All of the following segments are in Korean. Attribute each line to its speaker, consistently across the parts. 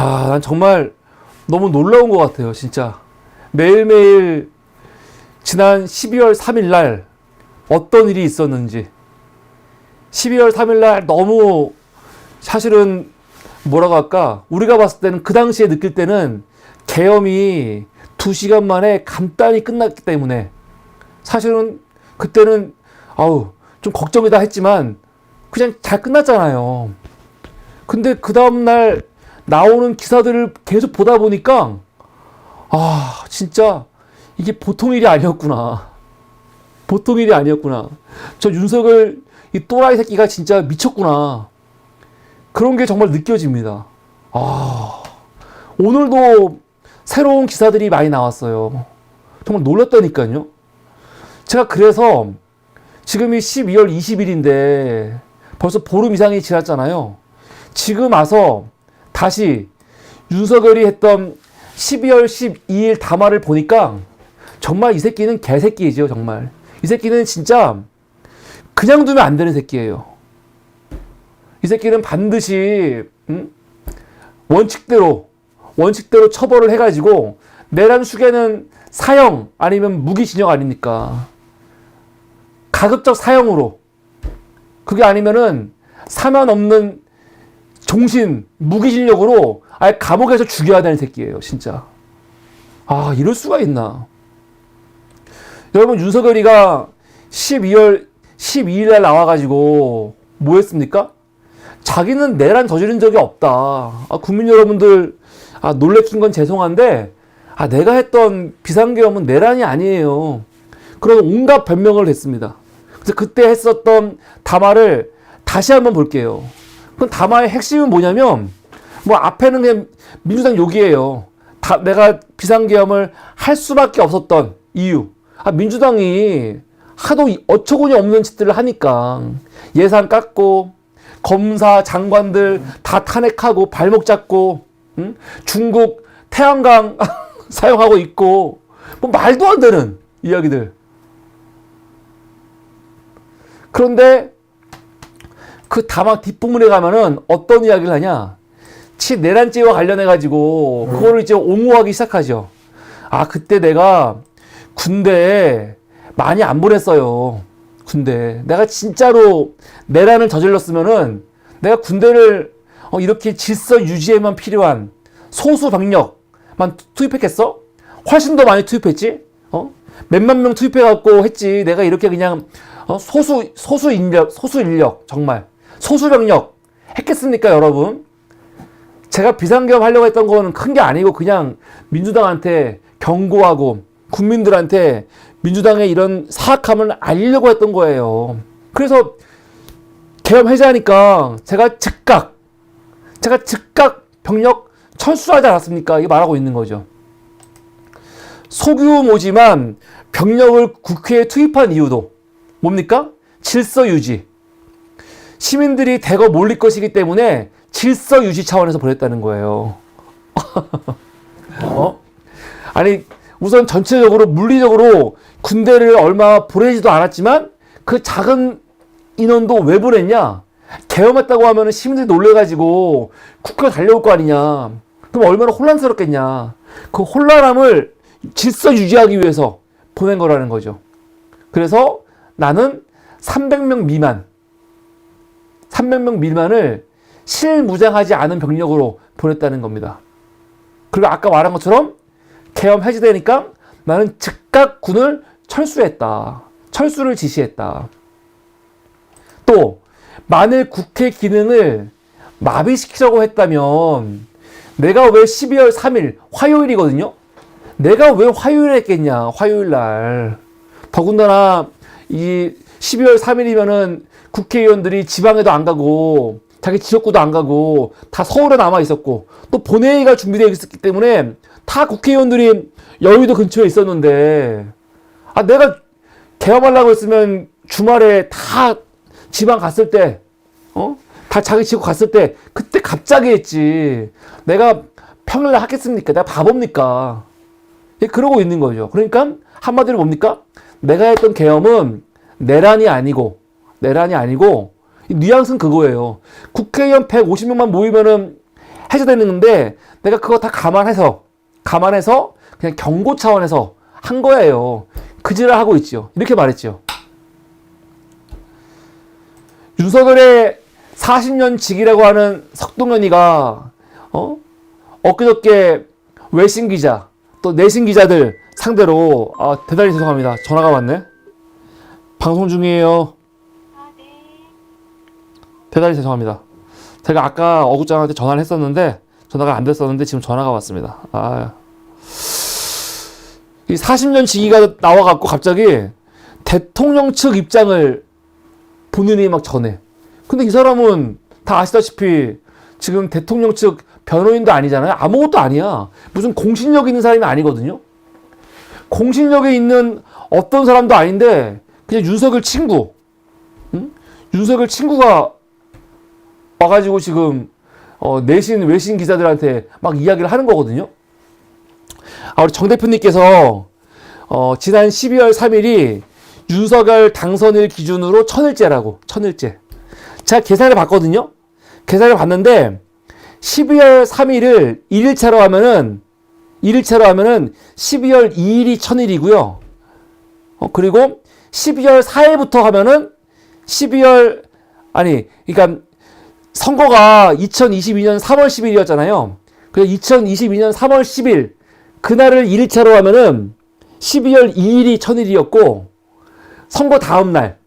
Speaker 1: 난 정말 너무 놀라운 것 같아요, 진짜. 매일매일 지난 12월 3일 날 어떤 일이 있었는지. 12월 3일 날 너무 사실은 뭐라고 할까? 우리가 봤을 때는 그 당시에 느낄 때는 계엄이 2시간 만에 간단히 끝났기 때문에 사실은 그때는 좀 걱정이다 했지만 그냥 잘 끝났잖아요. 근데 그 다음날 나오는 기사들을 계속 보다 보니까 진짜 이게 보통 일이 아니었구나. 보통 일이 아니었구나. 저 윤석열 이 또라이 새끼가 진짜 미쳤구나. 그런 게 정말 느껴집니다. 오늘도 새로운 기사들이 많이 나왔어요. 정말 놀랐다니까요. 제가 그래서 지금이 12월 20일인데 벌써 보름 이상이 지났잖아요. 지금 와서 다시 윤석열이 했던 12월 12일 담화를 보니까 정말 이 새끼는 개새끼이죠, 정말. 이 새끼는 진짜 그냥 두면 안 되는 새끼예요. 이 새끼는 반드시 원칙대로 처벌을 해가지고 내란 수괴는 사형 아니면 무기징역 아닙니까? 가급적 사형으로. 그게 아니면은 사면 없는 종신 무기징역으로 아예 감옥에서 죽여야 되는 새끼예요, 진짜. 이럴 수가 있나? 여러분, 윤석열이가 12월 12일 날 나와가지고 뭐 했습니까? 자기는 내란 저지른 적이 없다. 국민 여러분들, 놀래킨 건 죄송한데, 내가 했던 비상계엄은 내란이 아니에요. 그런 온갖 변명을 했습니다. 그래서 그때 했었던 담화를 다시 한번 볼게요. 그 담화의 핵심은 뭐냐면, 앞에는 그냥 민주당 욕이에요. 내가 비상계엄을 할 수밖에 없었던 이유. 민주당이 하도 어처구니 없는 짓들을 하니까 예산 깎고 검사 장관들 다 탄핵하고 발목 잡고 중국 태양광 사용하고 있고 말도 안 되는 이야기들. 그런데 그 담화 뒷부분에 가면은 어떤 이야기를 하냐? 내란죄와 관련해 가지고 그거를 이제 옹호하기 시작하죠. 그때 내가 군대에 많이 안 보냈어요. 군대. 내가 진짜로 내란을 저질렀으면은 내가 군대를 이렇게 질서 유지에만 필요한 소수 병력만 투입했겠어? 훨씬 더 많이 투입했지? 몇만 명 투입해갖고 했지. 내가 이렇게 그냥 소수 인력 정말 소수 병력 했겠습니까, 여러분? 제가 비상계엄 하려고 했던 거는 큰 게 아니고 그냥 민주당한테 경고하고 국민들한테 민주당의 이런 사악함을 알리려고 했던 거예요. 그래서 계엄 해제하니까 제가 즉각 병력 철수하지 않았습니까? 이게 말하고 있는 거죠. 소규모지만 병력을 국회에 투입한 이유도 뭡니까? 질서 유지. 시민들이 대거 몰릴 것이기 때문에 질서 유지 차원에서 보냈다는 거예요. 아니, 우선 전체적으로 물리적으로 군대를 얼마 보내지도 않았지만 그 작은 인원도 왜 보냈냐? 계엄했다고 하면 시민들이 놀래가지고 국회가 달려올 거 아니냐? 그럼 얼마나 혼란스럽겠냐? 그 혼란함을 질서 유지하기 위해서 보낸 거라는 거죠. 그래서 나는 300명 미만을 실무장하지 않은 병력으로 보냈다는 겁니다. 그리고 아까 말한 것처럼 계엄 해제되니까 나는 즉각 군을 철수했다. 철수를 지시했다. 또 만일 국회 기능을 마비시키려고 했다면 내가 왜 12월 3일 화요일이거든요. 내가 왜 화요일에 했겠냐. 화요일 날. 더군다나 이 12월 3일이면은 국회의원들이 지방에도 안 가고 자기 지역구도 안 가고 다 서울에 남아 있었고 또 본회의가 준비되어 있었기 때문에 다 국회의원들이 여의도 근처에 있었는데 내가 개업하려고 했으면 주말에 다 지방 갔을 때 다 자기 지역 갔을 때 그때 갑자기 했지. 내가 평일날 하겠습니까? 내가 바보입니까? 그러고 있는 거죠. 그러니까 한마디로 뭡니까? 내가 했던 계엄은 내란이 아니고 뉘앙스는 그거예요. 국회의원 150명만 모이면은 해제되는 건데 내가 그거 다 감안해서 그냥 경고 차원에서 한 거예요. 그지랄 하고 있죠. 이렇게 말했죠. 윤석열의 40년 직이라고 하는 석동현이가 엊그저께 외신 기자 또 내신 기자들 상대로 대단히 죄송합니다. 전화가 왔네. 방송 중이에요.
Speaker 2: 네.
Speaker 1: 대단히 죄송합니다. 제가 아까 어국장한테 전화를 했었는데 전화가 안 됐었는데 지금 전화가 왔습니다. 이 40년 직위가 나와갖고 갑자기 대통령 측 입장을 본인이 막 전해. 근데 이 사람은 다 아시다시피 지금 대통령 측 변호인도 아니잖아요. 아무것도 아니야. 무슨 공신력 있는 사람이 아니거든요. 공신력에 있는 어떤 사람도 아닌데 그냥 윤석열 친구, 응? 윤석열 친구가 와가지고 지금 내신 외신 기자들한테 막 이야기를 하는 거거든요. 우리 정 대표님께서 지난 12월 3일이 윤석열 당선일 기준으로 천일째라고. 천일째. 제가 계산을 봤거든요. 계산을 봤는데 12월 3일을 1일차로 하면은 12월 2일이 천일이고요. 그리고 12월 4일부터 하면은 그러니까 선거가 2022년 3월 10일이었잖아요. 그래서 2022년 3월 10일 그날을 1일차로 하면은 12월 2일이 천일이었고 선거 다음 날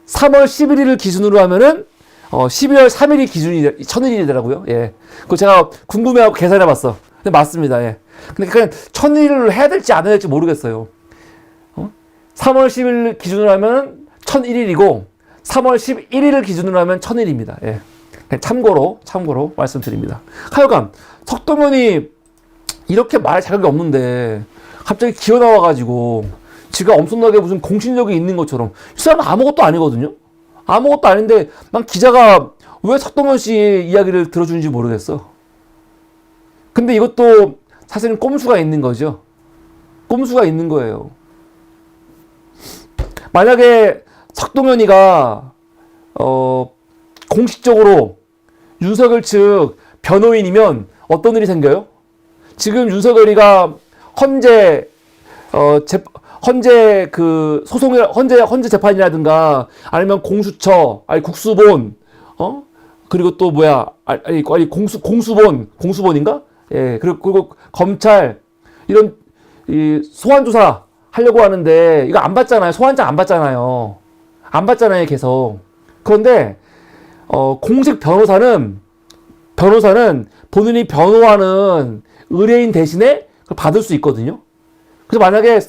Speaker 1: 3월 11일을 기준으로 하면은 12월 3일이 기준이 천일이더라고요. 예. 그거 제가 궁금해하고 계산해 봤어. 근데 맞습니다. 예. 근데 그냥 천일을 해야 될지 안 해야 될지 모르겠어요. 3월 10일 기준으로 하면 1001일이고 3월 11일을 기준으로 하면 1000일입니다. 예. 참고로 말씀드립니다. 하여간 석동현이 이렇게 말할 자격이 없는데 갑자기 기어 나와가지고 지가 엄청나게 무슨 공신력이 있는 것처럼 이 사람은 아무것도 아니거든요. 아무것도 아닌데 난 기자가 왜 석동현 씨 이야기를 들어주는지 모르겠어. 근데 이것도 사실은 꼼수가 있는 거죠. 꼼수가 있는 거예요. 만약에 석동현이가 공식적으로 윤석열 측 변호인이면 어떤 일이 생겨요? 지금 윤석열이가 헌재 그 헌재 재판이라든가 아니면 공수처, 아니 국수본, 그리고 또 뭐야, 아니 공수본인가? 예, 그리고 검찰 이런 이 소환 조사 하려고 하는데 이거 안 받잖아요. 소환장 안 받잖아요. 안 받잖아요, 계속. 그런데 공식 변호사는 본인이 변호하는 의뢰인 대신에 그걸 받을 수 있거든요. 그래서 만약에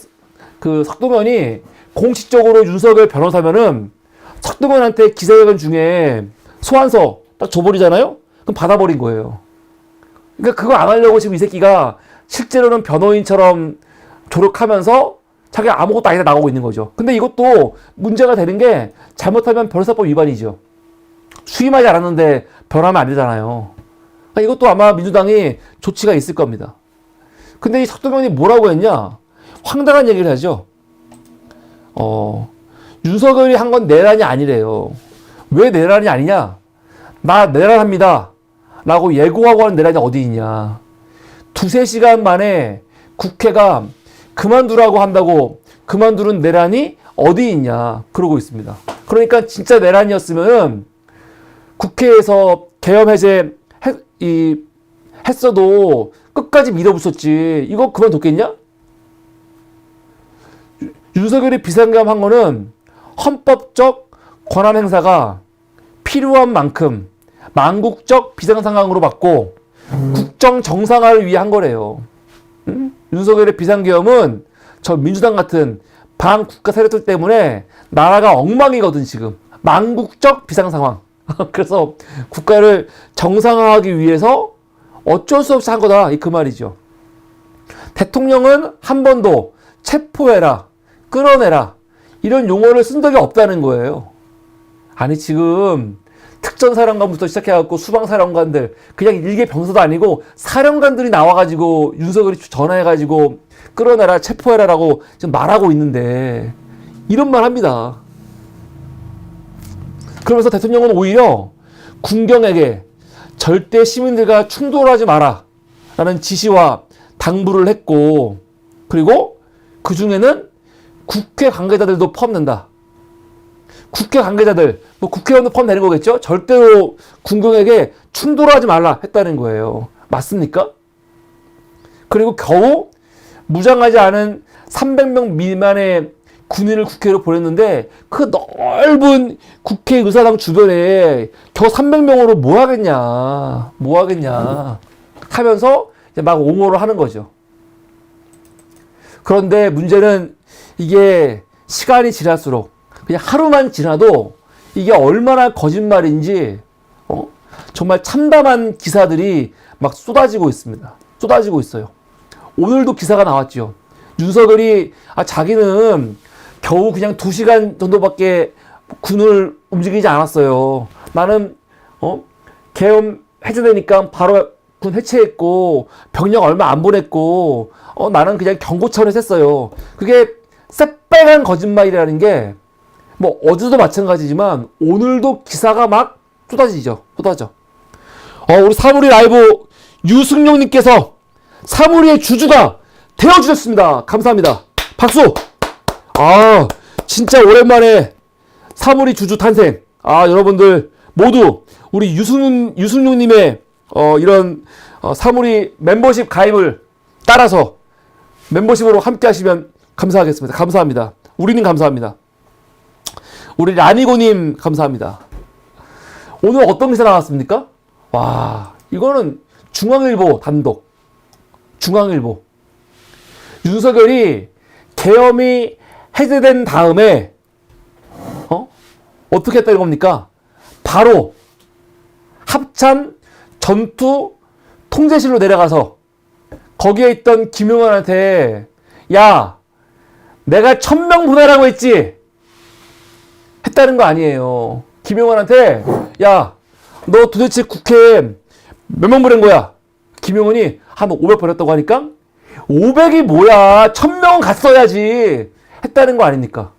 Speaker 1: 그 석동현이 공식적으로 윤석열 변호사면은 석동현한테 기자회견 중에 소환서 딱 줘버리잖아요? 그럼 받아버린 거예요. 그러니까 그거 안 하려고 지금 이 새끼가 실제로는 변호인처럼 조력하면서 자기가 아무것도 아니다 나가고 있는 거죠. 근데 이것도 문제가 되는 게 잘못하면 변호사법 위반이죠. 수임하지 않았는데 변호하면 안 되잖아요. 그러니까 이것도 아마 민주당이 조치가 있을 겁니다. 근데 이 석동현이 뭐라고 했냐? 황당한 얘기를 하죠. 윤석열이 한 건 내란이 아니래요. 왜 내란이 아니냐? 나 내란합니다. 라고 예고하고 하는 내란이 어디 있냐. 2-3시간 만에 국회가 그만두라고 한다고 그만두는 내란이 어디 있냐. 그러고 있습니다. 그러니까 진짜 내란이었으면 국회에서 계엄 해제 했어도 끝까지 밀어붙였지. 이거 그만뒀겠냐? 윤석열이 비상계엄 한 거는 헌법적 권한 행사가 필요한 만큼 망국적 비상상황으로 봤고 국정 정상화를 위해 한 거래요. 윤석열의 비상계엄은 저 민주당 같은 반국가 세력들 때문에 나라가 엉망이거든 지금. 망국적 비상상황. 그래서 국가를 정상화하기 위해서 어쩔 수 없이 한 거다. 그 말이죠. 대통령은 한 번도 체포해라, 끌어내라 이런 용어를 쓴 적이 없다는 거예요. 아니 지금 특전사령관부터 시작해갖고 수방사령관들 그냥 일개 병사도 아니고 사령관들이 나와가지고 윤석열이 전화해가지고 끌어내라 체포해라라고 지금 말하고 있는데 이런 말 합니다. 그러면서 대통령은 오히려 군경에게 절대 시민들과 충돌하지 마라 라는 지시와 당부를 했고, 그리고 그 중에는 국회 관계자들도 포함된다. 국회 관계자들, 뭐 국회의원도 포함되는 거겠죠? 절대로 군경에게 충돌하지 말라 했다는 거예요. 맞습니까? 그리고 겨우 무장하지 않은 300명 미만의 군인을 국회로 보냈는데 그 넓은 국회의사당 주변에 겨우 300명으로 뭐 하겠냐 하면서 이제 막 옹호를 하는 거죠. 그런데 문제는 이게 시간이 지날수록 그냥 하루만 지나도 이게 얼마나 거짓말인지 정말 참담한 기사들이 막 쏟아지고 있습니다. 쏟아지고 있어요. 오늘도 기사가 나왔죠. 윤석열이 자기는 겨우 그냥 2시간 정도밖에 군을 움직이지 않았어요. 나는 계엄 해제되니까 바로 군 해체했고 병력 얼마 안 보냈고 나는 그냥 경고 차원에서 했어요. 그게 새빨간 거짓말이라는 게 뭐 어제도 마찬가지지만 오늘도 기사가 막 쏟아져. 우리 사무리 라이브 유승용님께서 사무리의 주주가 되어주셨습니다. 감사합니다. 박수! 진짜 오랜만에 사무리 주주 탄생. 여러분들 모두 우리 유승용님의 이런 사무리 멤버십 가입을 따라서 멤버십으로 함께 하시면 감사하겠습니다. 감사합니다. 우리는 감사합니다. 우리 라니고님 감사합니다. 오늘 어떤 기사 나왔습니까? 와, 이거는 중앙일보 단독. 중앙일보. 윤석열이 계엄이 해제된 다음에 어떻게 했다는 겁니까? 바로 합참 전투 통제실로 내려가서 거기에 있던 김용환한테 야, 내가 1000명 보내라고 했지? 했다는 거 아니에요. 김용환한테 야, 너 도대체 국회에 몇 명 보낸 거야? 김용환이 한 500 보냈다고 하니까 500이 뭐야? 1000명은 갔어야지. 했다는 거 아닙니까?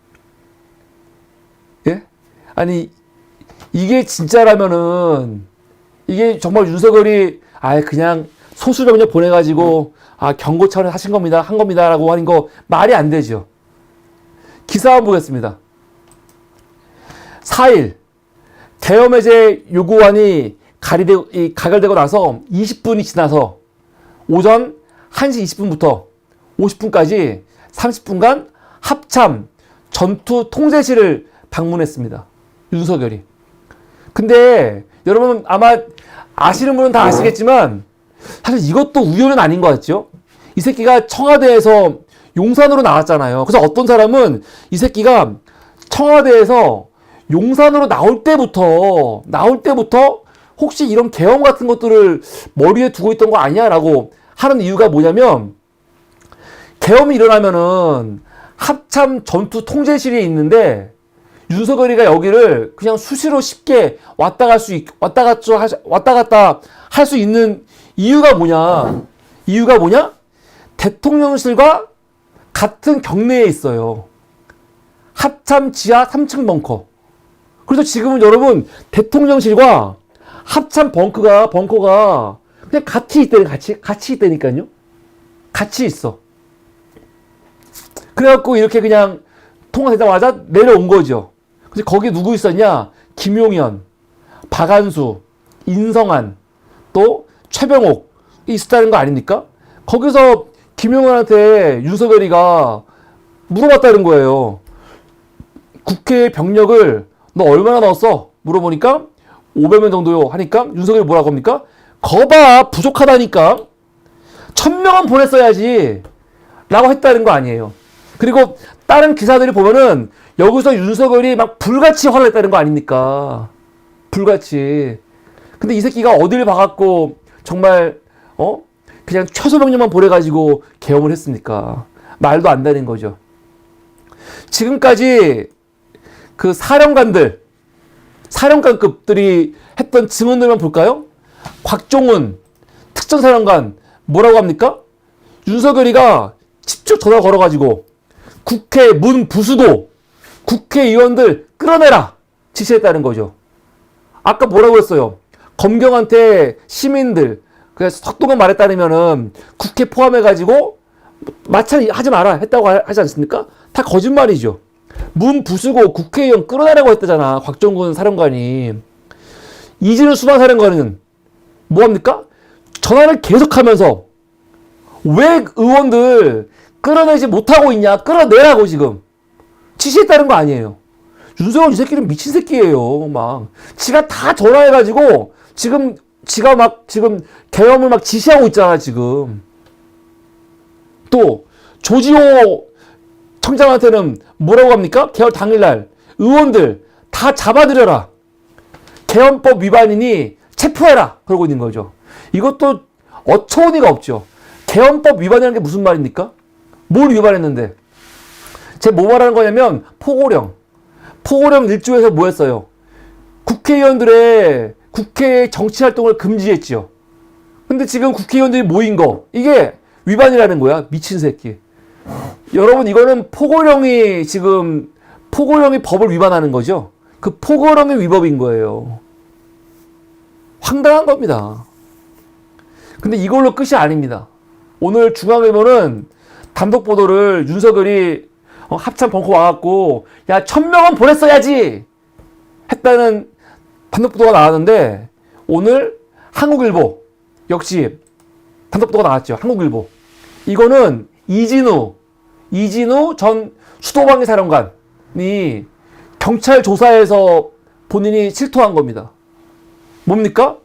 Speaker 1: 예? 아니, 이게 진짜라면은, 이게 정말 윤석열이, 그냥 소수병력 보내가지고, 경고 차원에서 하신 겁니다. 한 겁니다. 라고 하는 거 말이 안 되죠. 기사 한번 보겠습니다. 4일, 계엄 해제 요구안이 가결되고 나서 20분이 지나서 오전 1시 20분부터 50분까지 30분간 합참 전투 통제실을 방문했습니다. 윤석열이. 근데 여러분 아마 아시는 분은 다 아시겠지만 사실 이것도 우연은 아닌 것 같죠? 이 새끼가 청와대에서 용산으로 나왔잖아요. 그래서 어떤 사람은 이 새끼가 청와대에서 용산으로 나올 때부터 혹시 이런 계엄 같은 것들을 머리에 두고 있던 거 아니야라고 하는 이유가 뭐냐면 계엄이 일어나면은 합참 전투 통제실이 있는데 윤석열이가 여기를 그냥 수시로 쉽게 왔다 갔다 할 수 있는 이유가 뭐냐? 대통령실과 같은 경내에 있어요. 합참 지하 3층 벙커. 그래서 지금은 여러분 대통령실과 합참 벙커가 그냥 같이 있다니까요. 같이 있어. 그래갖고 이렇게 그냥 통화되자마자 내려온 거죠. 근데 거기 누구 있었냐? 김용현, 박한수, 인성한, 또 최병옥 있었다는 거 아닙니까? 거기서 김용현한테 윤석열이가 물어봤다는 거예요. 국회 병력을 너 얼마나 넣었어? 물어보니까 500명 정도요 하니까 윤석열이 뭐라고 합니까? 거봐 부족하다니까 1000명은 보냈어야지 라고 했다는 거 아니에요. 그리고 다른 기사들이 보면은 여기서 윤석열이 막 불같이 화를 냈다는 거 아닙니까? 불같이. 근데 이 새끼가 어딜 봐갖고 정말 그냥 최소병력만 보내가지고 계엄을 했습니까? 말도 안 되는 거죠. 지금까지 그 사령관급들이 했던 증언들만 볼까요? 곽종훈 특전사령관 뭐라고 합니까? 윤석열이가 직접 전화 걸어가지고 국회 문 부수고 국회의원들 끌어내라 지시했다는 거죠. 아까 뭐라고 했어요? 검경한테 시민들, 그래서 석동은 말에 따르면은 국회 포함해가지고 마찰 하지 마라 했다고 하지 않습니까? 다 거짓말이죠. 문 부수고 국회의원 끌어내라고 했다잖아. 곽종근 사령관이. 이진우 수방사령관은 뭐합니까? 전화를 계속하면서 왜 의원들 끌어내지 못하고 있냐? 끌어내라고 지금 지시했다는 거 아니에요. 윤석열 이 새끼는 미친 새끼예요. 막 지가 다 전화해가지고 지금 지가 막 지금 계엄을 막 지시하고 있잖아 지금. 또 조지호 청장한테는 뭐라고 합니까? 개헌 당일날 의원들 다 잡아들여라. 개헌법 위반이니 체포해라. 그러고 있는 거죠. 이것도 어처구니가 없죠. 개헌법 위반이라는 게 무슨 말입니까? 뭘 위반했는데? 제가 뭐 말하는 거냐면 포고령 1조에서 뭐 했어요? 국회의원들의 국회 정치활동을 금지했죠. 근데 지금 국회의원들이 모인 거 이게 위반이라는 거야. 미친 새끼. 여러분 이거는 포고령이 법을 위반하는 거죠. 그 포고령이 위법인 거예요. 황당한 겁니다. 근데 이걸로 끝이 아닙니다. 오늘 중앙일보는 단독 보도를 윤석열이 합참 벙커 와갖고 야 1000명은 보냈어야지 했다는 단독 보도가 나왔는데 오늘 한국일보 역시 단독 보도가 나왔죠. 한국일보. 이거는 이진우 전 수도방위 사령관이 경찰 조사에서 본인이 실토한 겁니다. 뭡니까?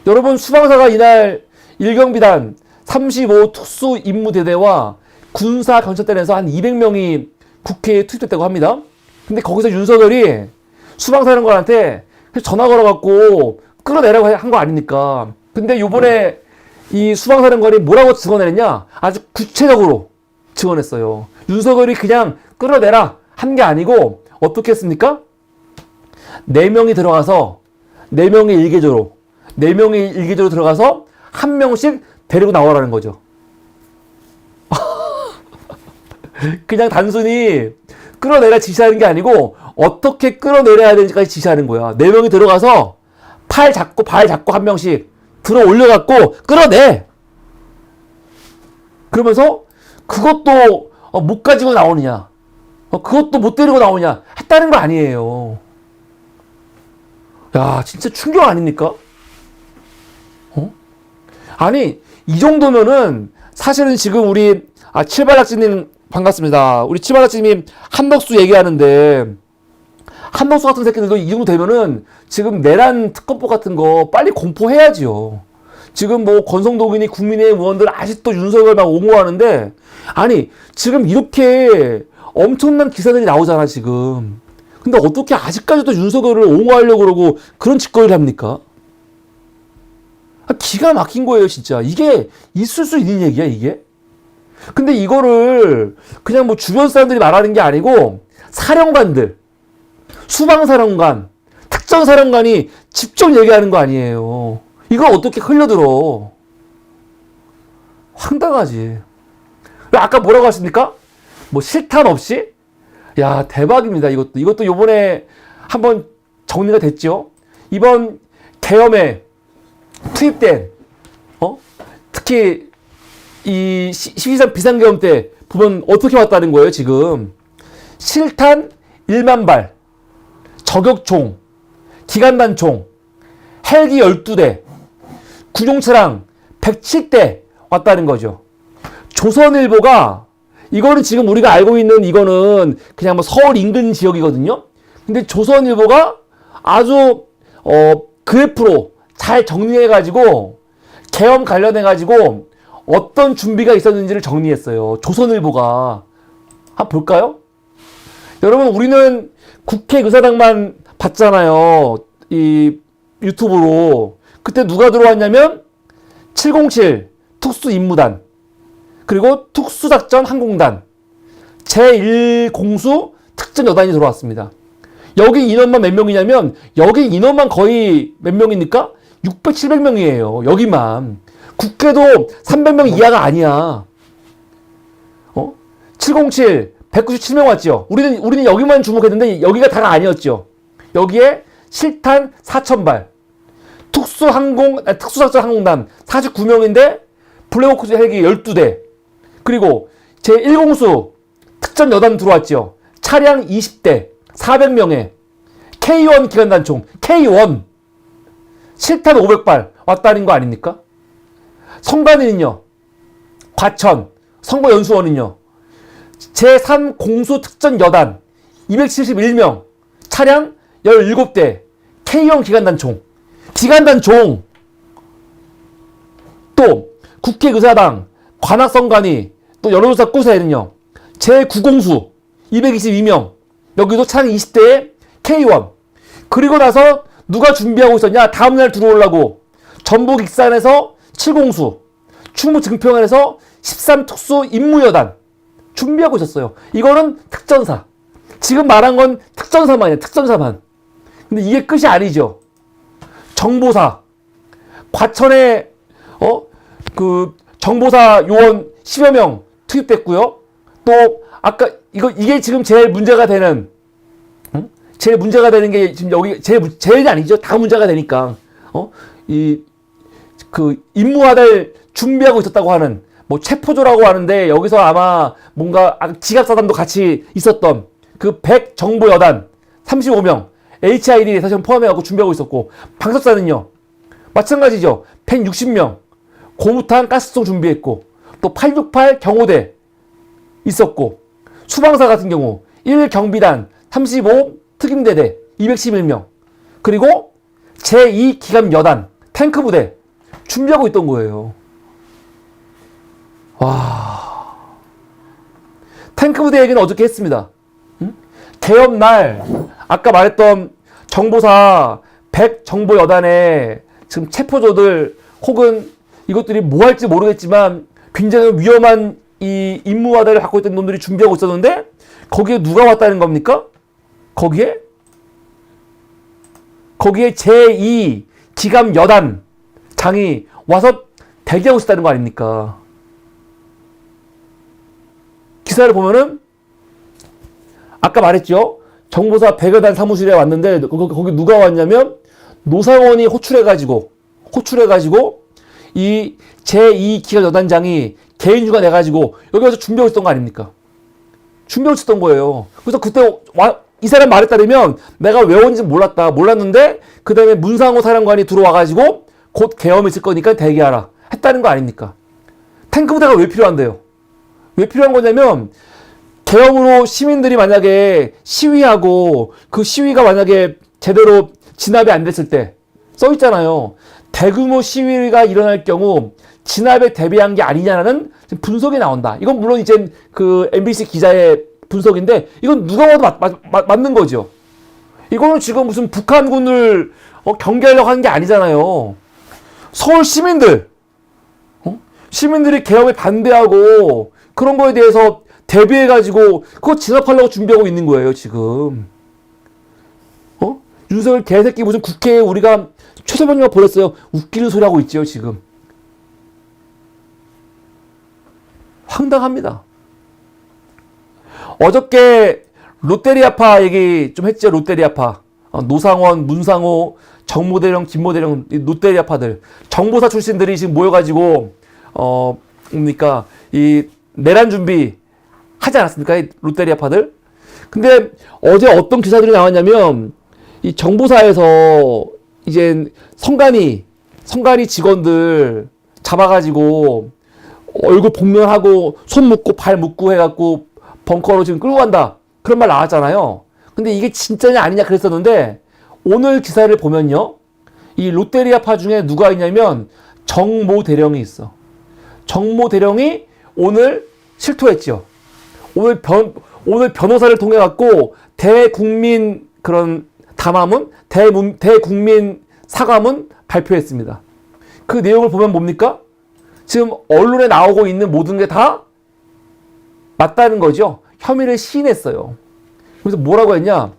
Speaker 1: 여러분 수방사가 이날 일경비단 35 특수 임무대대와 군사 경찰단에서 한 200명이 국회에 투입됐다고 합니다. 근데 거기서 윤석열이 수방사령관한테 전화 걸어갖고 끌어내라고 한 거 아닙니까? 근데 요번에 이 수방사령관이 뭐라고 증언했냐? 아주 구체적으로 증언했어요. 윤석열이 그냥 끌어내라 한 게 아니고 어떻게 했습니까? 4명이 들어가서 4명의 일개조로 들어가서 한 명씩 데리고 나오라는 거죠. 그냥 단순히 끌어내라 지시하는 게 아니고 어떻게 끌어내려야 되는지까지 지시하는 거야. 4명이 들어가서 팔 잡고 발 잡고 한 명씩 들어 올려갖고 끌어내. 그러면서 그것도 못 가지고 나오느냐, 그것도 못 데리고 나오냐 했다는 거 아니에요. 야 진짜 충격 아닙니까? 아니 이 정도면은 사실은 지금 우리 칠발락지님 반갑습니다. 우리 칠발락지님 한덕수 얘기하는데 한덕수 같은 새끼들도 이 정도 되면은 지금 내란 특검법 같은 거 빨리 공포해야지요. 지금 뭐 권성동이니 국민의힘 의원들 아직도 윤석열 막 옹호하는데 아니 지금 이렇게 엄청난 기사들이 나오잖아 지금. 근데 어떻게 아직까지도 윤석열을 옹호하려고 그러고 그런 짓거리를 합니까? 기가 막힌 거예요 진짜. 이게 있을 수 있는 얘기야 이게? 근데 이거를 그냥 뭐 주변 사람들이 말하는 게 아니고 사령관들, 수방사령관, 특전사령관이 직접 얘기하는 거 아니에요. 이걸 어떻게 흘려들어. 황당하지. 아까 뭐라고 하십니까? 뭐 실탄 없이? 야 대박입니다. 이것도 요번에 한번 정리가 됐죠. 이번 계엄에 투입된 특히 이 12.3 비상계엄 때 보면 어떻게 왔다는 거예요 지금. 실탄 1만 발, 저격총, 기관단총, 헬기 12대, 군용차량 107대 왔다는 거죠. 조선일보가 이거는 지금 우리가 알고 있는 이거는 그냥 뭐 서울 인근 지역이거든요. 근데 조선일보가 아주 그래프로 잘 정리해가지고 계엄 관련해가지고 어떤 준비가 있었는지를 정리했어요. 조선일보가. 한번 볼까요? 여러분 우리는 국회 의사당만 봤잖아요. 이 유튜브로. 그때 누가 들어왔냐면 707 특수임무단 그리고 특수작전 항공단 제1공수 특전여단이 들어왔습니다. 여기 인원만 몇 명이냐면 여기 인원만 거의 몇 명입니까? 600, 700명이에요. 여기만. 국회도 300명 이하가 아니야. 707, 197명 왔죠. 우리는 여기만 주목했는데 여기가 다가 아니었죠. 여기에 실탄 4,000발, 특수작전항공단 49명인데 블랙호크 헬기 12대, 그리고 제1공수 특전 여단 들어왔죠. 차량 20대 400명에 K1 기관단총 K1 실탄 500발 왔다는 거 아닙니까? 성관이는요, 과천 성보연수원은요, 제3 공수특전 여단 271명 차량 17대 K1 기관단총, 또 국회의사당 관악성관이 또 여론조사 꾸사에는요, 제9공수 222명 여기도 차량 20대에 K1. 그리고 나서 누가 준비하고 있었냐? 다음날 들어오려고 전북 익산에서 7공수, 충북 증평에서 13특수 임무여단 준비하고 있었어요. 이거는 특전사. 지금 말한 건 특전사만이에요. 특전사만. 근데 이게 끝이 아니죠. 정보사. 과천에 정보사 요원 10여 명 투입됐고요. 또 아까 이게 지금 제일 문제가 되는 게 지금 여기 제일이 아니죠. 다 문제가 되니까 임무하달 준비하고 있었다고 하는 뭐 체포조라고 하는데, 여기서 아마 뭔가 지각사단도 같이 있었던 그 100 정보여단 35명 HID 사실 포함해갖고 준비하고 있었고, 방석사는요 마찬가지죠. 160명 고무탄 가스통 준비했고, 또 868 경호대 있었고, 수방사 같은 경우 1경비단 35 특임대대 211명, 그리고 제2 기갑여단 탱크부대 준비하고 있던 거예요. 와, 탱크부대 얘기는 어저께 했습니다. 개업날 아까 말했던 정보사 100 정보여단에 지금 체포조들 혹은 이것들이 뭐 할지 모르겠지만 굉장히 위험한 이 임무와다를 갖고 있던 놈들이 준비하고 있었는데, 거기에 누가 왔다는 겁니까? 거기에 제2 기갑여단 장이 와서 대기하고 있었다는 거 아닙니까? 기사를 보면은 아까 말했죠. 정보사 100여단 사무실에 왔는데 거기 누가 왔냐면 노상원이 호출해가지고 이 제2 기갑여단장이 개인 휴가 내가지고 여기 와서 준비하고 있었던 거 아닙니까? 준비하고 있었던 거예요. 그래서 그때 이 사람 말에 따르면 내가 왜 온지 몰랐는데 그 다음에 문상호 사령관이 들어와가지고 곧 계엄이 있을 거니까 대기하라 했다는 거 아닙니까? 탱크부대가 왜 필요한데요? 왜 필요한 거냐면, 계엄으로 시민들이 만약에 시위하고 그 시위가 만약에 제대로 진압이 안 됐을 때 써있잖아요. 대규모 시위가 일어날 경우 진압에 대비한 게 아니냐는 분석이 나온다. 이건 물론 이제 그 MBC 기자의 분석인데, 이건 누가 봐도 맞는 거죠. 이거는 지금 무슨 북한군을 경계하려고 하는 게 아니잖아요. 서울 시민들이 계엄에 반대하고 그런 거에 대해서 대비해가지고 그거 진압하려고 준비하고 있는 거예요, 지금. 윤석열 개새끼 무슨 국회에 우리가 최소병력 보냈어요. 웃기는 소리 하고 있죠, 지금. 황당합니다. 어저께 롯데리아파 얘기 좀 했죠, 롯데리아파. 노상원, 문상호, 정모대령, 김모대령, 롯데리아파들. 정보사 출신들이 지금 모여가지고, 이 내란 준비 하지 않았습니까? 이 롯데리아파들. 근데 어제 어떤 기사들이 나왔냐면, 이 정보사에서 이제 성관이 직원들 잡아가지고 얼굴 복면하고 손 묶고 발 묶고 해갖고 벙커로 지금 끌고 간다. 그런 말 나왔잖아요. 근데 이게 진짜냐 아니냐 그랬었는데, 오늘 기사를 보면요, 이 롯데리아파 중에 누가 있냐면 정모대령이 있어. 정모대령이 오늘 실토했죠. 오늘 변호사를 통해 갖고 대국민 그런 담화문, 대국민 사과문 발표했습니다. 그 내용을 보면 뭡니까? 지금 언론에 나오고 있는 모든 게 다 맞다는 거죠. 혐의를 시인했어요. 그래서 뭐라고 했냐?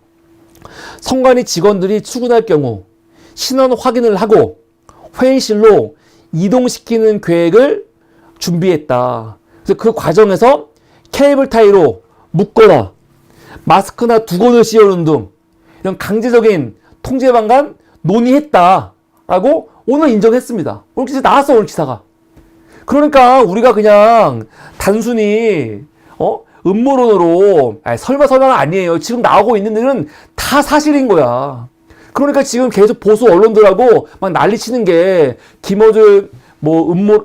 Speaker 1: 성관이 직원들이 출근할 경우 신원 확인을 하고 회의실로 이동시키는 계획을 준비했다. 그래서 그 과정에서 케이블 타이로 묶거나 마스크나 두건을 씌우는 등 이런 강제적인 통제 방안 논의했다. 라고 오늘 인정했습니다. 오늘 기사 나왔어, 오늘 기사가. 그러니까 우리가 그냥 단순히 음모론으로 설마가 아니에요. 지금 나오고 있는 일은 다 사실인 거야. 그러니까 지금 계속 보수 언론들하고 막 난리치는 게 김어준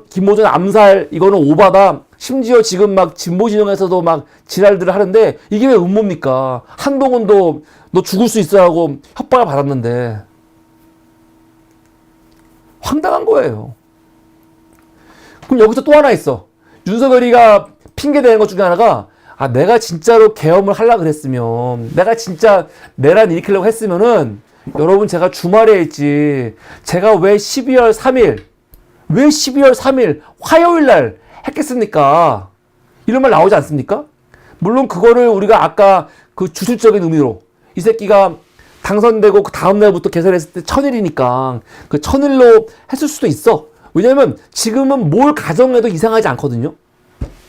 Speaker 1: 김어준 암살 이거는 오바다. 심지어 지금 막 진보 진영에서도 막 지랄들을 하는데 이게 왜 음모입니까? 한동훈도 너 죽을 수 있어 하고 협박을 받았는데 황당한 거예요. 그럼 여기서 또 하나 있어. 윤석열이가 핑계대는 것 중에 하나가 내가 진짜로 계엄을 하려고 그랬으면 내가 진짜 내란 일으키려고 했으면은 여러분 제가 주말에 했지 제가 왜 12월 3일 화요일 날 했겠습니까? 이런 말 나오지 않습니까? 물론 그거를 우리가 아까 그 주술적인 의미로 이 새끼가 당선되고 그 다음날부터 개설했을 때 1000일이니까 그 1000일로 했을 수도 있어. 왜냐면 지금은 뭘 가정해도 이상하지 않거든요.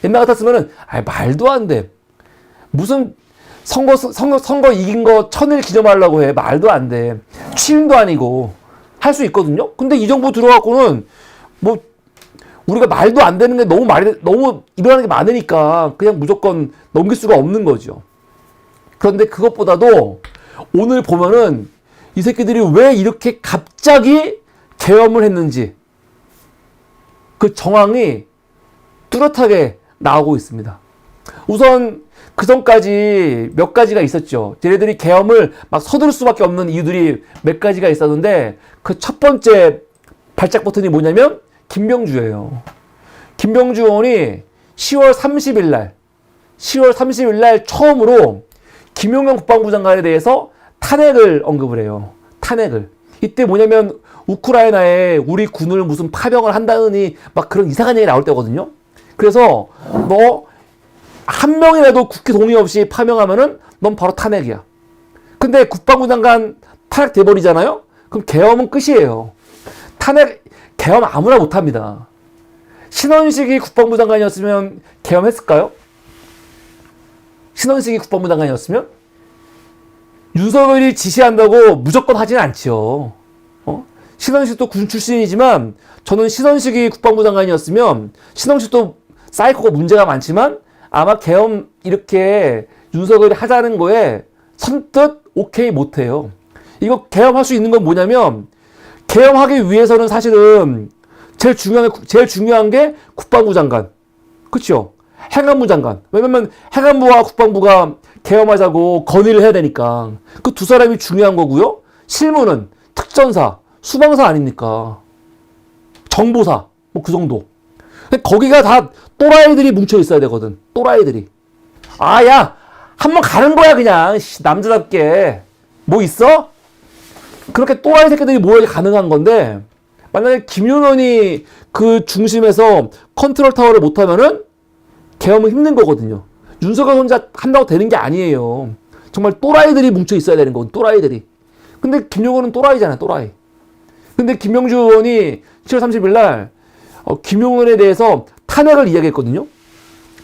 Speaker 1: 옛날 같았으면은 말도 안 돼. 무슨 선거 이긴 거 1000일 기념하려고 해. 말도 안 돼. 취임도 아니고 할 수 있거든요. 근데 이 정부 들어갖고는 우리가 말도 안 되는 게 너무 일어나는 게 많으니까 그냥 무조건 넘길 수가 없는 거죠. 그런데 그것보다도 오늘 보면은 이 새끼들이 왜 이렇게 갑자기 계엄을 했는지 그 정황이 뚜렷하게 나오고 있습니다. 우선 그 전까지 몇 가지가 있었죠. 얘네들이 계엄을 막 서두를 수밖에 없는 이유들이 몇 가지가 있었는데 그 첫 번째 발작 버튼이 뭐냐면 김병주예요. 김병주 의원이 10월 30일 날 처음으로 김용현 국방부 장관에 대해서 탄핵을 언급을 해요. 탄핵을. 이때 뭐냐면 우크라이나에 우리 군을 무슨 파병을 한다느니 막 그런 이상한 얘기 나올 때거든요. 그래서 너 한 명이라도 국회 동의 없이 파병하면은 넌 바로 탄핵이야. 근데 국방부 장관 탄핵돼 버리잖아요. 그럼 계엄은 끝이에요. 계엄 아무나 못합니다. 신원식이 국방부 장관이었으면 계엄했을까요? 신원식이 국방부 장관이었으면? 윤석열이 지시한다고 무조건 하지는 않지요. 신원식도 군 출신이지만 저는 신원식이 국방부 장관이었으면 신원식도 사이코가 문제가 많지만 아마 계엄 이렇게 윤석열이 하자는 거에 선뜻 오케이 못해요. 이거 계엄할 수 있는 건 뭐냐면 계엄하기 위해서는 사실은 제일 중요한 게 국방부 장관. 그쵸? 행안부 장관. 왜냐면 행안부와 국방부가 계엄하자고 건의를 해야 되니까. 그 두 사람이 중요한 거고요. 실무는 특전사, 수방사 아닙니까? 정보사. 그 정도. 거기가 다 또라이들이 뭉쳐 있어야 되거든. 또라이들이. 야! 한번 가는 거야, 그냥. 남자답게. 뭐 있어? 그렇게 또라이 새끼들이 모여야 가능한 건데, 만약에 김용현이 그 중심에서 컨트롤 타워를 못하면은 계엄은 힘든 거거든요. 윤석열 혼자 한다고 되는 게 아니에요. 정말 또라이들이 뭉쳐 있어야 되는 거거든, 또라이들이. 근데 김용현은 또라이잖아, 또라이. 근데 김명주 의원이 7월 30일 날 김용현에 대해서 탄핵을 이야기했거든요.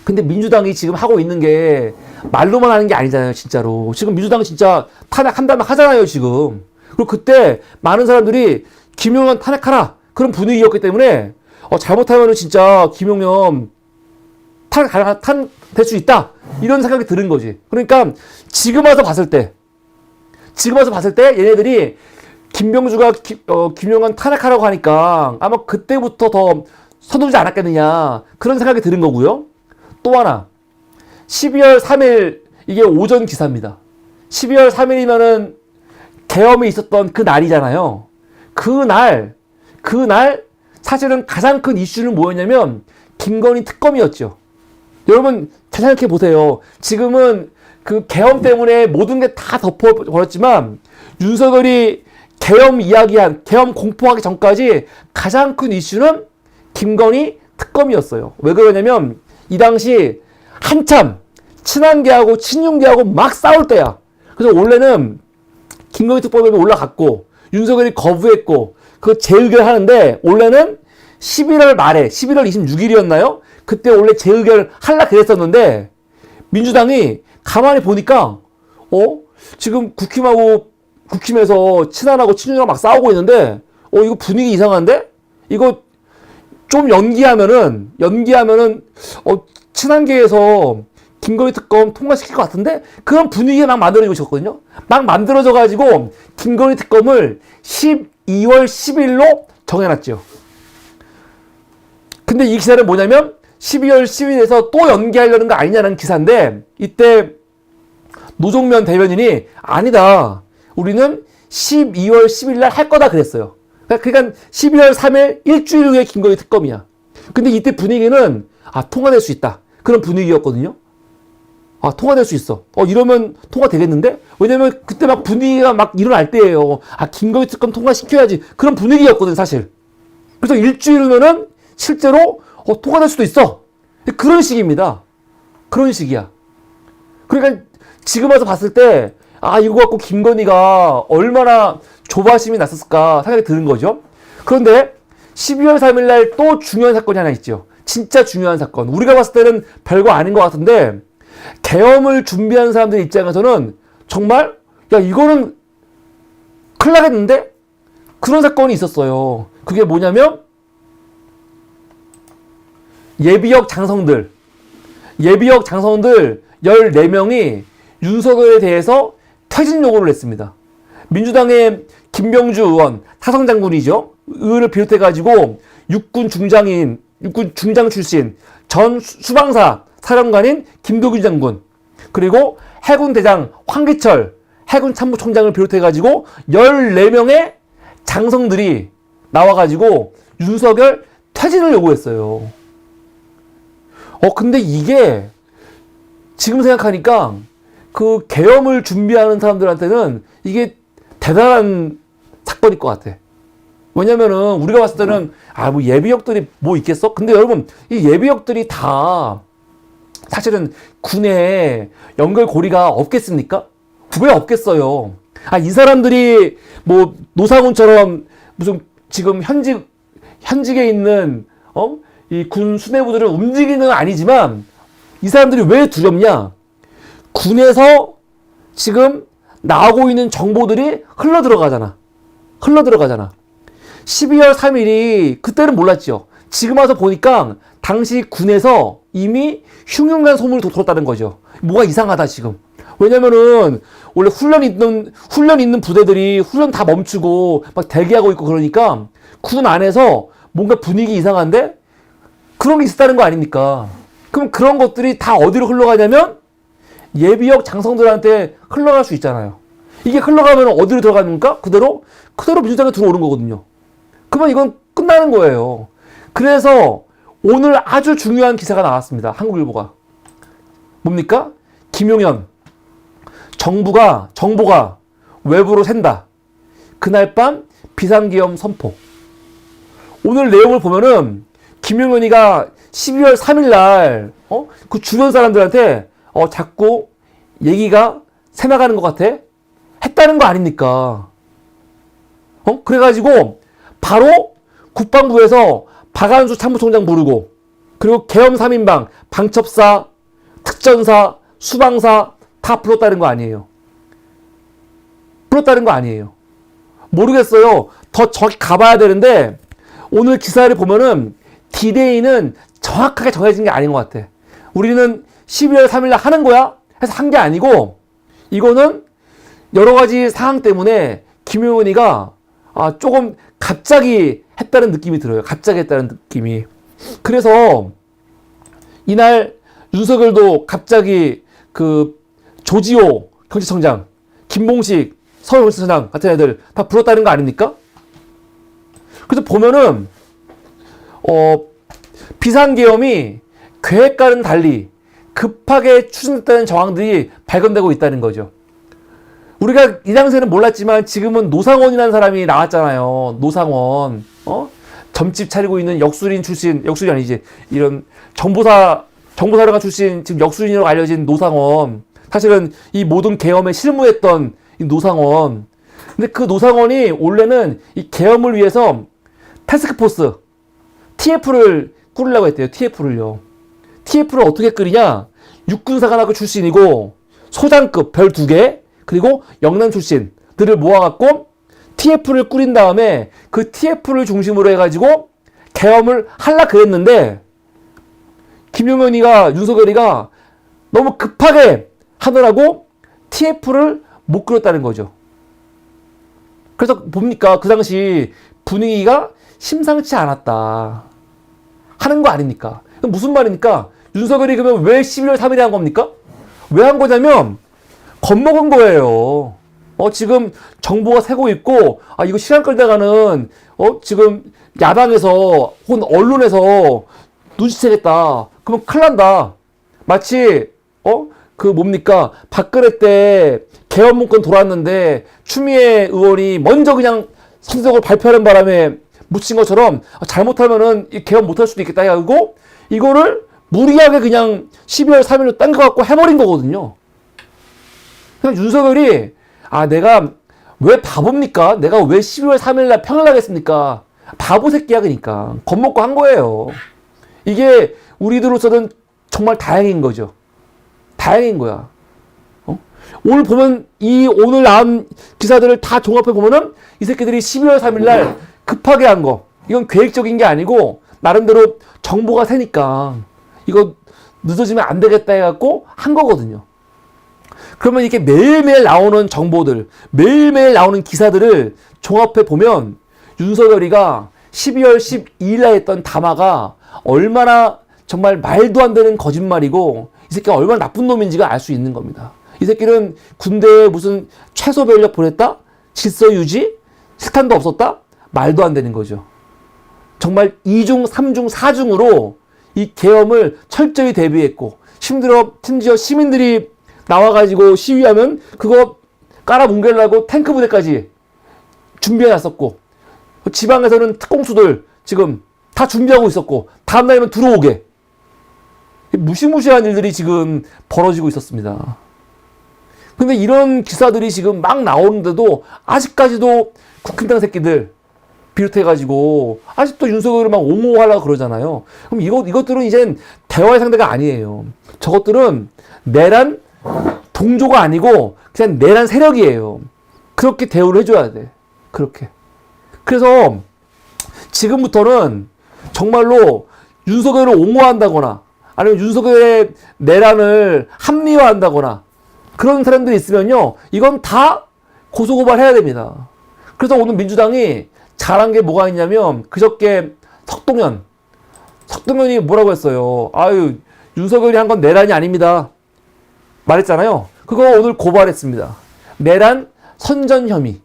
Speaker 1: 근데 민주당이 지금 하고 있는 게 말로만 하는 게 아니잖아요, 진짜로. 지금 민주당 진짜 탄핵한다면 하잖아요, 지금. 그리고 그때 많은 사람들이 김용현 탄핵하라 그런 분위기였기 때문에 잘못하면은 진짜 김용현 탄핵될 수 있다 이런 생각이 드는 거지. 그러니까 지금 와서 봤을 때 얘네들이 김병주가 김용현 탄핵하라고 하니까 아마 그때부터 더 서두르지 않았겠느냐 그런 생각이 드는 거고요. 또 하나 12월 3일 이게 오전 기사입니다. 12월 3일이면은 계엄이 있었던 그 날이잖아요. 그날 사실은 가장 큰 이슈는 뭐였냐면 김건희 특검이었죠. 여러분 잘 생각해 보세요. 지금은 그 계엄 때문에 모든 게 다 덮어버렸지만 윤석열이 계엄 공포하기 전까지 가장 큰 이슈는 김건희 특검이었어요. 왜 그러냐면 이 당시 한참 친한계하고 친윤계하고 막 싸울 때야. 그래서 원래는 김건희 특검이 올라갔고 윤석열이 거부했고 그 재의결 하는데 원래는 11월 말에 11월 26일이었나요? 그때 원래 재의결 하려 그랬었는데 민주당이 가만히 보니까 지금 국힘에서 친한하고 친윤이랑 막 싸우고 있는데 이거 분위기 이상한데? 이거 좀 연기하면은, 친한계에서 김건희 특검 통과시킬 것 같은데? 그런 분위기가 막 만들어지고 있었거든요? 막 만들어져가지고, 김건희 특검을 12월 10일로 정해놨죠. 근데 이 기사는 뭐냐면, 12월 10일에서 또 연기하려는 거 아니냐는 기사인데, 이때 노종면 대변인이, 아니다. 우리는 12월 10일 날 할 거다 그랬어요. 그러니까 12월 3일 일주일 후에 김건희 특검이야. 근데 이때 분위기는 통과될 수 있다. 그런 분위기였거든요. 통과될 수 있어. 이러면 통과되겠는데? 왜냐면 그때 막 분위기가 막 일어날 때예요. 김건희 특검 통과시켜야지. 그런 분위기였거든, 사실. 그래서 일주일 후면은 실제로 통과될 수도 있어. 그런 식입니다. 그런 식이야. 그러니까 지금 와서 봤을 때 이거 갖고 김건희가 얼마나 조바심이 났었을까 생각이 드는 거죠. 그런데 12월 3일 날 또 중요한 사건이 하나 있죠. 진짜 중요한 사건. 우리가 봤을 때는 별거 아닌 것 같은데 계엄을 준비하는 사람들 입장에서는 정말 이거는 큰일 나겠는데? 그런 사건이 있었어요. 그게 뭐냐면 예비역 장성들 14명이 윤석열에 대해서 퇴진 요구를 했습니다. 민주당의 김병주 의원, 사성장군이죠. 의를 비롯해가지고 육군 중장 출신 전 수방사 사령관인 김도균 장군, 그리고 해군 대장 황기철 해군 참모총장을 비롯해가지고 14명의 장성들이 나와가지고 윤석열 퇴진을 요구했어요. 근데 이게 지금 생각하니까 그 계엄을 준비하는 사람들한테는 이게 대단한 사건일 것 같아. 왜냐면은 우리가 봤을 때는 뭐 예비역들이 뭐 있겠어? 근데 여러분, 이 예비역들이 다 사실은 군에 연결고리가 없겠습니까? 왜 없겠어요? 이 사람들이 뭐 노상훈처럼 무슨 지금 현직에 있는 이 군 수뇌부들을 움직이는 건 아니지만 이 사람들이 왜 두렵냐? 군에서 지금 나오고 있는 정보들이 흘러 들어가잖아. 12월 3일이 그때는 몰랐죠. 지금 와서 보니까 당시 군에서 이미 흉흉한 소문이 돌았다는 거죠. 뭐가 이상하다 지금. 왜냐면은 원래 훈련 있는 부대들이 훈련 다 멈추고 막 대기하고 있고 그러니까 군 안에서 뭔가 분위기 이상한데 그런 게 있었다는 거 아닙니까? 그럼 그런 것들이 다 어디로 흘러가냐면 예비역 장성들한테 흘러갈 수 있잖아요. 이게 흘러가면 어디로 들어갑니까? 그대로 민주당에 들어오는 거거든요. 그러면 이건 끝나는 거예요. 그래서 오늘 아주 중요한 기사가 나왔습니다. 한국일보가. 뭡니까? 김용현. 정보가 외부로 샌다. 그날 밤 비상계엄 선포. 오늘 내용을 보면은 김용현이가 12월 3일 날 그 주변 사람들한테 자꾸 얘기가 새나가는 것 같아? 했다는 거 아닙니까? 그래가지고 바로 국방부에서 박안수 참모총장 부르고, 그리고 계엄 3인방 방첩사, 특전사, 수방사 다 불렀다는 거 아니에요. 모르겠어요. 더 정확히 가봐야 되는데 오늘 기사를 보면은 디데이는 정확하게 정해진 게 아닌 것 같아. 우리는 12월 3일 날 하는 거야 해서 한 게 아니고, 이거는 여러 가지 상황 때문에 김용현이가 조금 갑자기 했다는 느낌이 들어요. 그래서 이날 윤석열도 갑자기 그 조지호 경찰청장, 김봉식 서울경찰청장 같은 애들 다 불렀다는 거 아닙니까? 그래서 보면은 비상계엄이 계획과는 달리 급하게 추진됐다는 정황들이 발견되고 있다는 거죠. 우리가 이 당시에는 몰랐지만 지금은 노상원이라는 사람이 나왔잖아요. 노상원. 점집 차리고 있는 역술인 아니지. 이런 정보사령관 출신, 지금 역술인으로 알려진 노상원. 사실은 이 모든 계엄에 실무했던 이 노상원. 근데 그 노상원이 원래는 이 계엄을 위해서 태스크포스, TF를 꾸리려고 했대요. TF를 어떻게 끓이냐? 육군사관학교 출신이고 소장급 별 2개, 그리고 영남 출신들을 모아갖고 TF를 꾸린 다음에 그 TF를 중심으로 해가지고 계엄을 하려 그랬는데 김용현이가 윤석열이가 너무 급하게 하느라고 TF를 못 꾸렸다는 거죠. 그래서 봅니까? 그 당시 분위기가 심상치 않았다 하는 거 아닙니까? 무슨 말입니까? 윤석열이 그러면 왜 12월 3일에 한 겁니까? 왜 한 거냐면 겁먹은 거예요. 지금 정보가 새고 있고, 이거 시간 끌다가는, 지금 야당에서, 혹은 언론에서 눈치채겠다. 그러면 큰일 난다. 마치, 뭡니까? 박근혜 때 개헌 문건 돌았는데, 추미애 의원이 먼저 그냥 선석을 발표하는 바람에 묻힌 것처럼, 잘못하면은 개헌 못할 수도 있겠다 해가지고, 이거를 무리하게 그냥 12월 3일로 당겨갖고 해버린 거거든요. 그냥 윤석열이 내가 왜 바보입니까? 내가 왜 12월 3일날 평일나겠습니까? 바보 새끼야. 그러니까 겁먹고 한 거예요. 이게 우리들로서는 정말 다행인 거죠. 다행인 거야. 오늘 보면 오늘 나온 기사들을 다 종합해 보면은 이 새끼들이 12월 3일날 급하게 한 거, 이건 계획적인 게 아니고 나름대로 정보가 새니까 이거 늦어지면 안 되겠다 해갖고 한 거거든요. 그러면 이렇게 매일매일 나오는 정보들, 매일매일 나오는 기사들을 종합해 보면 윤석열이가 12월 12일 날 했던 담화가 얼마나 정말 말도 안 되는 거짓말이고 이 새끼가 얼마나 나쁜 놈인지가 알 수 있는 겁니다. 이 새끼는 군대에 무슨 최소 병력 보냈다? 질서 유지? 실탄도 없었다? 말도 안 되는 거죠. 정말 2중, 3중, 4중으로 이 계엄을 철저히 대비했고 심지어 시민들이 나와가지고 시위하면 그거 깔아뭉개려고 탱크 부대까지 준비해놨었고 지방에서는 특공수들 지금 다 준비하고 있었고 다음날이면 들어오게 무시무시한 일들이 지금 벌어지고 있었습니다. 근데 이런 기사들이 지금 막 나오는데도 아직까지도 국힘당 새끼들 비롯해가지고 아직도 윤석열을 막 옹호하려고 그러잖아요. 그럼 이것들은 이젠 대화의 상대가 아니에요. 저것들은 내란 동조가 아니고 그냥 내란 세력이에요. 그렇게 대우를 해줘야 돼. 그렇게. 그래서 지금부터는 정말로 윤석열을 옹호한다거나 아니면 윤석열의 내란을 합리화한다거나 그런 사람들이 있으면요. 이건 다 고소고발해야 됩니다. 그래서 오늘 민주당이 잘한 게 뭐가 있냐면 그저께 석동현이 뭐라고 했어요. 윤석열이 한 건 내란이 아닙니다. 말했잖아요. 그거 오늘 고발했습니다. 내란 선전 혐의.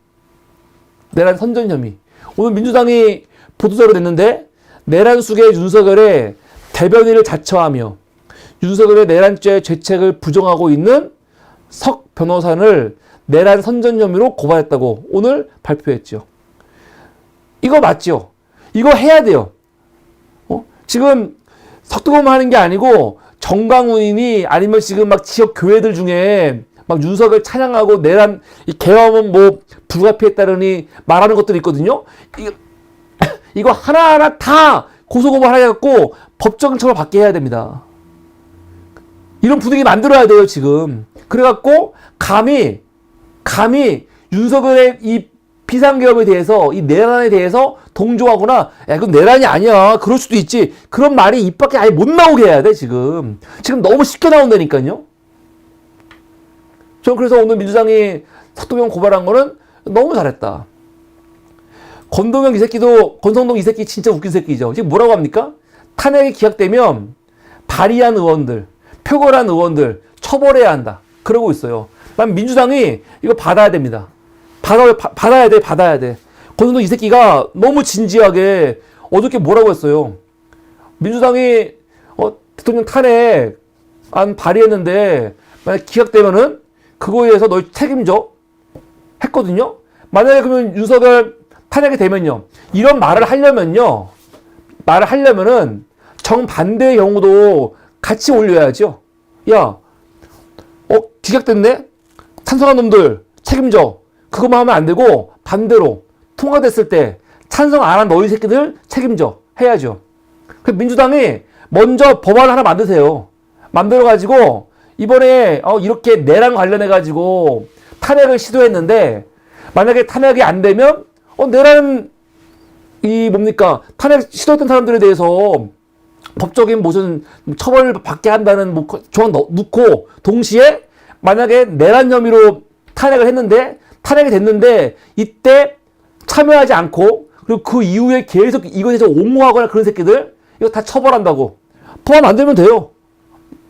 Speaker 1: 오늘 민주당이 보도자료 냈는데 내란 수계 윤석열의 대변인을 자처하며 윤석열의 내란죄 죄책을 부정하고 있는 석 변호사를 내란 선전 혐의로 고발했다고 오늘 발표했죠. 이거 맞죠? 이거 해야 돼요. 지금 석동현만 하는 게 아니고 정강훈이니 아니면 지금 막 지역 교회들 중에 막 윤석열 찬양하고 내란 계엄은 뭐 불가피했다느니 말하는 것들이 있거든요. 이거 하나하나 다 고소고발해갖고 법적인 처벌 받게 해야 됩니다. 이런 분위기 만들어야 돼요 지금. 그래갖고 감히 윤석열의 이 비상계엄에 대해서 이 내란에 대해서 동조하거나 그건 내란이 아니야 그럴 수도 있지 그런 말이 입 밖에 아예 못 나오게 해야 돼 지금 너무 쉽게 나온다니까요. 전 그래서 오늘 민주당이 석동현 고발한 거는 너무 잘했다. 권성동 이 새끼 진짜 웃긴 새끼죠. 지금 뭐라고 합니까? 탄핵이 기각되면 발의한 의원들, 표결한 의원들 처벌해야 한다. 그러고 있어요. 난 민주당이 이거 받아야 됩니다. 받아야 돼. 권성동 이 새끼가 너무 진지하게 어저께 뭐라고 했어요. 민주당이 대통령 탄핵 안 발의했는데 만약 기각되면은 그거에 대해서 너 책임져 했거든요. 만약에 그러면 윤석열 탄핵이 되면요. 이런 말을 하려면은 정반대의 경우도 같이 올려야죠. 야, 기각됐네? 찬성한 놈들 책임져. 그것만 하면 안 되고 반대로 통과됐을 때 찬성 안 한 너희 새끼들 책임져. 해야죠. 그래서 민주당이 먼저 법안을 하나 만드세요. 만들어가지고 이번에 이렇게 내란 관련해가지고 탄핵을 시도했는데 만약에 탄핵이 안 되면 내란 이 뭡니까 탄핵 시도했던 사람들에 대해서 법적인 무슨 처벌을 받게 한다는 뭐 조항 넣고 동시에 만약에 내란 혐의로 탄핵이 됐는데 이때 참여하지 않고 그리고 그 이후에 계속 이것에 대해서 옹호하거나 그런 새끼들 이거 다 처벌한다고 법안 만들면 돼요.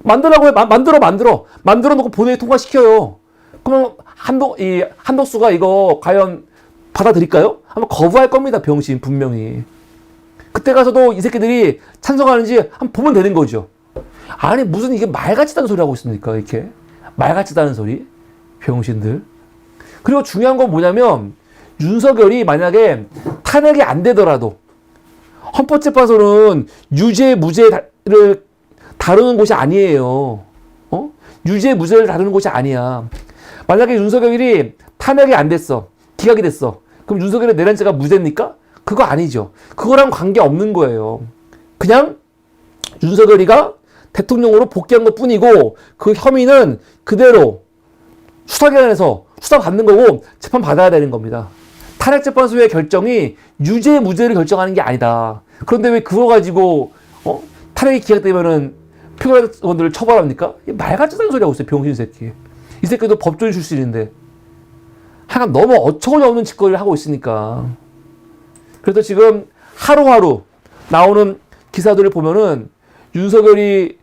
Speaker 1: 만들라고 해. 만들어 놓고 본회의 통과시켜요. 그러면 한덕수가 이거 과연 받아들일까요? 아마 거부할 겁니다. 병신 분명히. 그때 가서도 이 새끼들이 찬성하는지 한번 보면 되는 거죠. 아니 무슨 이게 말같이 다는 소리 하고 있습니까? 이렇게 말같이 다는 소리 병신들. 그리고 중요한 건 뭐냐면 윤석열이 만약에 탄핵이 안 되더라도 헌법재판소는 유죄 무죄를 다루는 곳이 아니에요. 유죄 무죄를 다루는 곳이 아니야. 만약에 윤석열이 탄핵이 안 됐어. 기각이 됐어. 그럼 윤석열의 내란죄가 무죄입니까? 그거 아니죠. 그거랑 관계 없는 거예요. 그냥 윤석열이가 대통령으로 복귀한 것 뿐이고 그 혐의는 그대로 수사기관에서 수사받는 거고 재판받아야 되는 겁니다. 탄핵재판소의 결정이 유죄 무죄를 결정하는 게 아니다. 그런데 왜 그거 가지고 탄핵이 기각되면은 피고인 의원들을 처벌합니까? 말같지 않은 소리 하고 있어요. 병신 새끼. 이 새끼도 법조인 출신인데 하여간 너무 어처구니 없는 짓거리를 하고 있으니까. 그래서 지금 하루하루 나오는 기사들을 보면은 윤석열이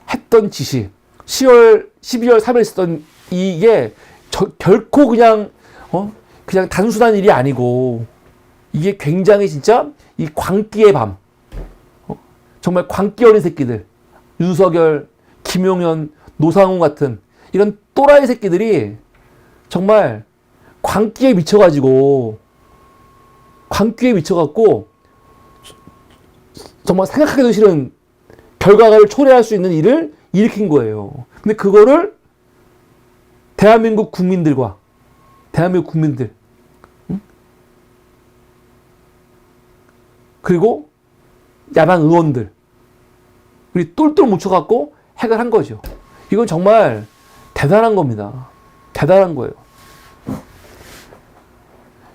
Speaker 1: 했던 짓이 12월 3일 있었던 이게 결코 그냥 단순한 일이 아니고 이게 굉장히 진짜 이 광기의 밤 정말 광기 어린 새끼들 윤석열, 김용현, 노상훈 같은 이런 또라이 새끼들이 정말 광기에 미쳐가지고 정말 생각하기도 싫은 결과를 초래할 수 있는 일을 일으킨 거예요. 근데 그거를 대한민국 국민들 응? 그리고 야당 의원들 우리 똘똘 뭉쳐갖고 해결한 거죠. 이건 정말 대단한 겁니다. 대단한 거예요.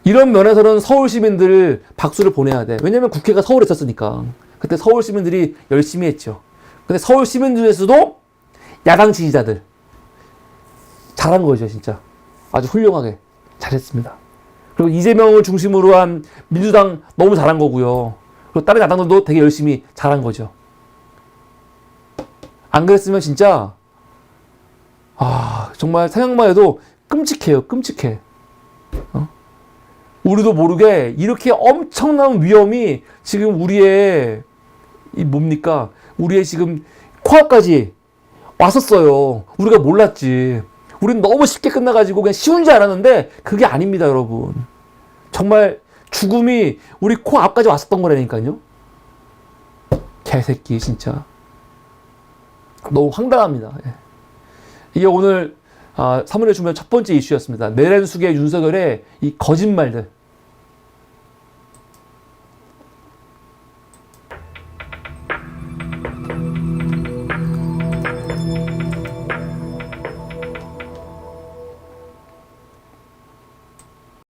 Speaker 1: 이런 면에서는 서울 시민들 박수를 보내야 돼. 왜냐면 국회가 서울에 있었으니까. 그때 서울 시민들이 열심히 했죠. 근데 서울 시민들 중에서도 야당 지지자들 잘한 거죠, 진짜. 아주 훌륭하게 잘했습니다. 그리고 이재명을 중심으로 한 민주당 너무 잘한 거고요. 그리고 다른 야당들도 되게 열심히 잘한 거죠. 안 그랬으면 진짜 정말 생각만 해도 끔찍해요. 끔찍해. 우리도 모르게 이렇게 엄청난 위험이 지금 우리의 우리의 지금 코앞까지 왔었어요. 우리가 몰랐지. 우린 너무 쉽게 끝나가지고 그냥 쉬운 줄 알았는데 그게 아닙니다, 여러분. 정말 죽음이 우리 코앞까지 왔었던 거라니까요. 개새끼 진짜. 너무 황당합니다. 이게 오늘 사문에 주면 첫 번째 이슈였습니다. 내란숙의 윤석열의 이 거짓말들.